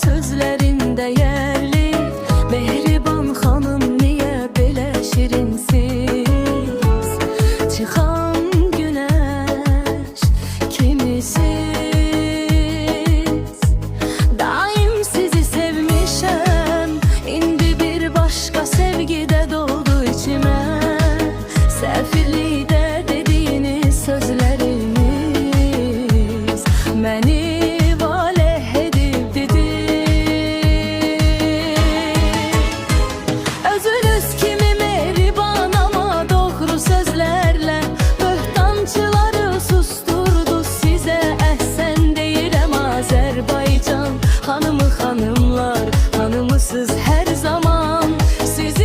sözlerinde yerli. Mehriban hanım niye böyle şirinsiz? Çıkan güneş kimisiz? Daim sizi sevmişem, indi bir başka sevgide doldu içime. Sefillikte dediğiniz sözleriniz beni valeh edip dedi. Özünüz kimi mehriban ama doğru sözlerle böhtançıları susturdu size. Ehsen deyirəm Azerbaycan hanımı, hanımlar hanımısız her zaman sizinleyim.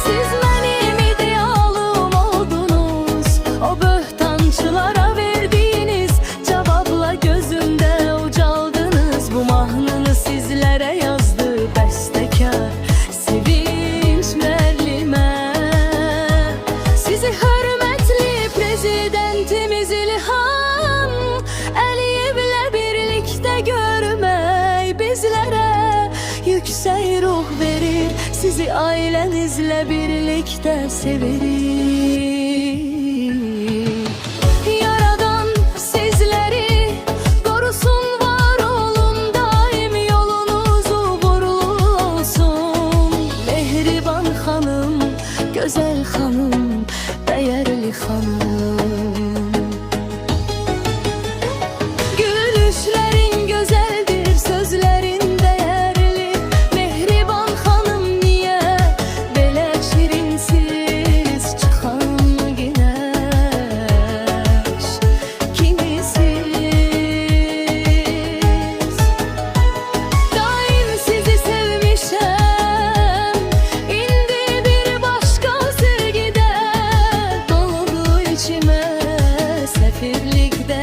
Siz benim idealım oldunuz, o böhtançılara verdiğiniz cevapla gözümde ucaldınız. Bu mahnını sizlere yazdı bestekar Sevinç müellime. Sizi hürmetli prezidentimiz İlham Əliyev'le birlikte görmek bizlere yüksek ruh verir. Sizi ailenizle birlikte severim. Yaradan sizleri korusun, var olun, daim yolunuz uğurlu olsun. Mehriban hanım, güzel hanım, değerli hanım. Gülüşlerin güzeldir, sözlerin değerli. Mehriban hanım niye böyle şirinsiz? Çıkan güneş kimisiz? Daim sizi sevmişem, indi bir başka sevgide doldu içime. Sefirlikte